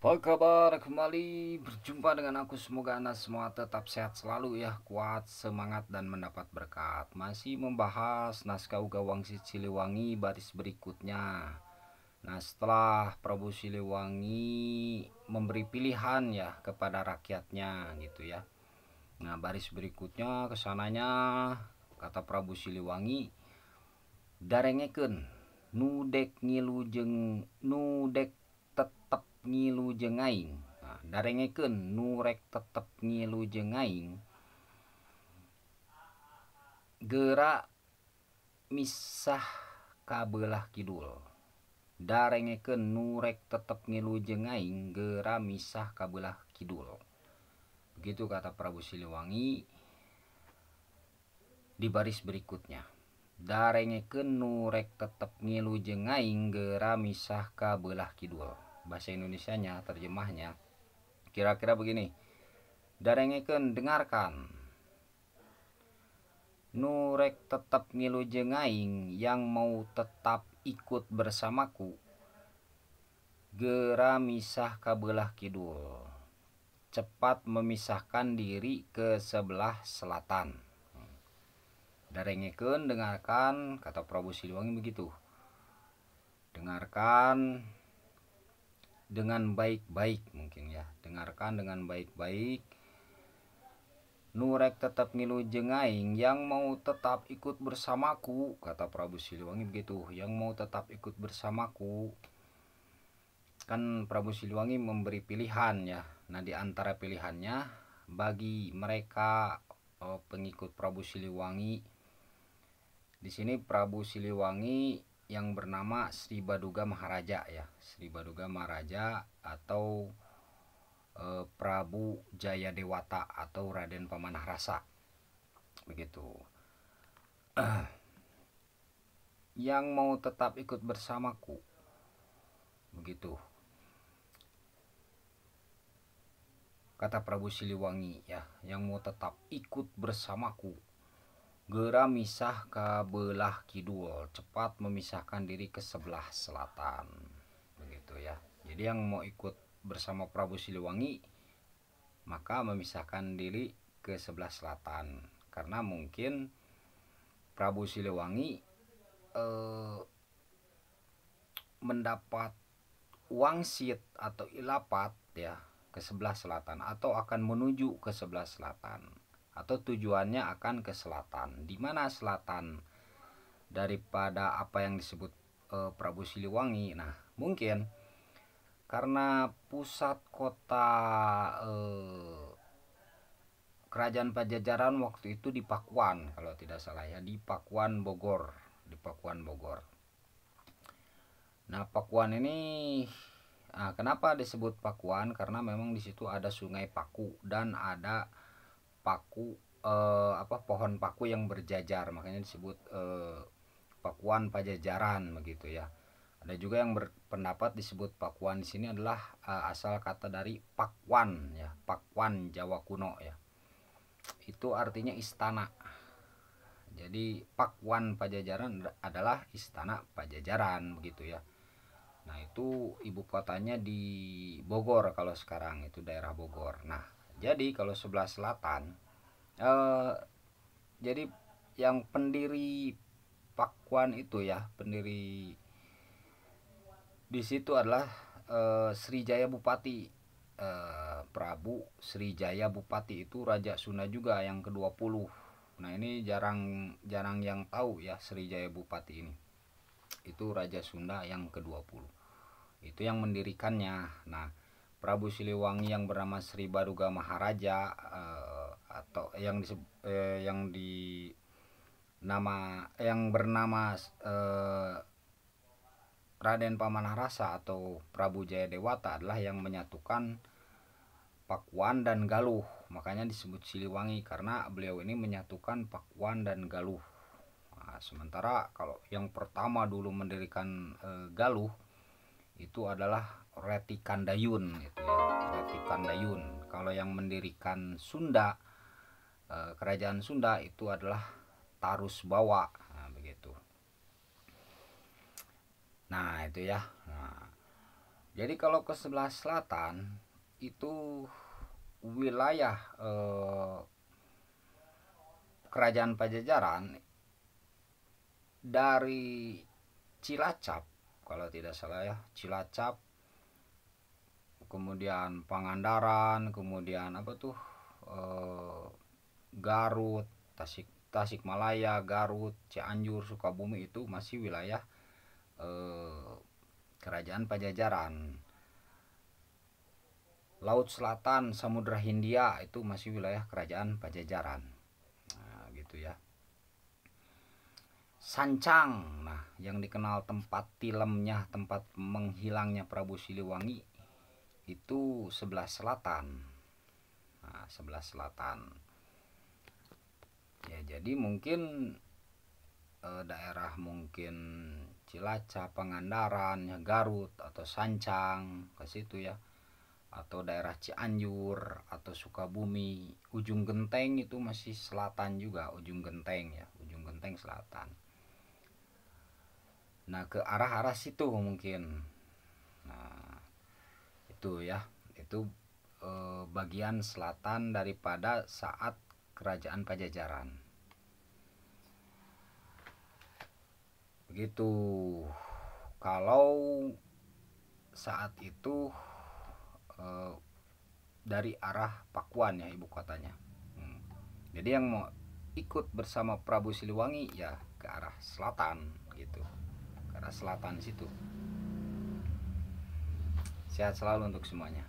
Apa kabar? Kembali berjumpa dengan aku. Semoga Anda semua tetap sehat selalu ya, kuat, semangat dan mendapat berkat. Masih membahas naskah Uga Wangsit Siliwangi baris berikutnya. Nah, setelah Prabu Siliwangi memberi pilihan ya kepada rakyatnya gitu ya. Nah, baris berikutnya kesananya kata Prabu Siliwangi, darengeken nudek ngilu jeng nudek tetep ngilu jeung aing. Nah, darengeken nurek tetep ngilu jeung aing geura misah kabelah kidul. Darengeken nurek tetep ngilu jeung aing geura misah kabelah kidul. Begitu kata Prabu Siliwangi di baris berikutnya. Darengeken nurek tetep ngilu jeung aing geura misah kabelah kidul. Bahasa Indonesianya, terjemahnya kira-kira begini. Darengeken, dengarkan, nurek tetap ngilu jeung aing, yang mau tetap ikut bersamaku geura misah kabelah kidul, cepat memisahkan diri ke sebelah selatan. Darengeken, dengarkan, kata Prabu Siliwangi begitu. Dengarkan dengan baik-baik, mungkin ya. Dengarkan dengan baik-baik. Nurek tetap ngilu jeung aing, yang mau tetap ikut bersamaku, kata Prabu Siliwangi begitu. Yang mau tetap ikut bersamaku. Kan Prabu Siliwangi memberi pilihan ya. Nah, di antara pilihannya bagi mereka pengikut Prabu Siliwangi, di sini Prabu Siliwangi yang bernama Sri Baduga Maharaja ya. Sri Baduga Maharaja atau Prabu Jayadewata atau Raden Pamanah Rasa. Begitu. Yang mau tetap ikut bersamaku. Begitu. Kata Prabu Siliwangi ya, yang mau tetap ikut bersamaku geura misah ke belah kidul, cepat memisahkan diri ke sebelah selatan. Begitu ya. Jadi yang mau ikut bersama Prabu Siliwangi maka memisahkan diri ke sebelah selatan, karena mungkin Prabu Siliwangi mendapat wangsit atau ilapat ya ke sebelah selatan, atau akan menuju ke sebelah selatan, atau tujuannya akan ke selatan. Di mana selatan daripada apa yang disebut Prabu Siliwangi? Nah, mungkin karena pusat kota kerajaan Pajajaran waktu itu di Pakuan, kalau tidak salah ya, di Pakuan Bogor, di Pakuan Bogor. Nah, Pakuan ini kenapa disebut Pakuan? Karena memang di situ ada Sungai Paku dan ada paku pohon paku yang berjajar, makanya disebut Pakuan Pajajaran begitu ya. Ada juga yang berpendapat disebut Pakuan di sini adalah asal kata dari Pakwan ya, Pakwan Jawa kuno ya. Itu artinya istana. Jadi Pakuan Pajajaran adalah istana Pajajaran begitu ya. Nah, itu ibu kotanya di Bogor kalau sekarang, itu daerah Bogor. Nah, jadi kalau sebelah selatan jadi yang pendiri Pakuan itu ya, pendiri di situ adalah Srijaya Bupati. Prabu Srijaya Bupati itu Raja Sunda juga yang ke-20. Nah, ini jarang yang tahu ya Srijaya Bupati ini. Itu Raja Sunda yang ke-20. Itu yang mendirikannya. Nah, Prabu Siliwangi yang bernama Sri Baduga Maharaja atau yang bernama Raden Pamanah Rasa atau Prabu Jayadewata adalah yang menyatukan Pakuan dan Galuh. Makanya disebut Siliwangi karena beliau ini menyatukan Pakuan dan Galuh. Nah, sementara kalau yang pertama dulu mendirikan Galuh itu adalah Reti Kandayun gitu ya. Reti Kandayun. Kalau yang mendirikan Sunda, kerajaan Sunda itu adalah Tarus Bawa. Nah, begitu. Nah, itu ya. Nah, Jadi kalau ke sebelah selatan itu wilayah kerajaan Pajajaran dari Cilacap, kalau tidak salah ya, Cilacap, kemudian Pangandaran, kemudian apa tuh, Garut, Tasikmalaya, Garut, Cianjur, Sukabumi, itu masih wilayah kerajaan Pajajaran. Laut Selatan, Samudra Hindia itu masih wilayah kerajaan Pajajaran. Nah, gitu ya. Sancang, nah yang dikenal tempat tilemnya, tempat menghilangnya Prabu Siliwangi, itu sebelah selatan. Nah, sebelah selatan. Ya, jadi mungkin daerah mungkin Cilacap, Pangandaran, ya, Garut atau Sancang ke situ ya. Atau daerah Cianjur atau Sukabumi, Ujung Genteng itu masih selatan juga, Ujung Genteng ya, Ujung Genteng selatan. Nah, ke arah-arah situ mungkin. Nah, itu ya, itu bagian selatan daripada saat kerajaan Pajajaran. Begitu. Kalau saat itu dari arah Pakuan ya, ibu kotanya. Jadi yang mau ikut bersama Prabu Siliwangi ya ke arah selatan gitu, ke arah selatan situ. Sehat selalu untuk semuanya.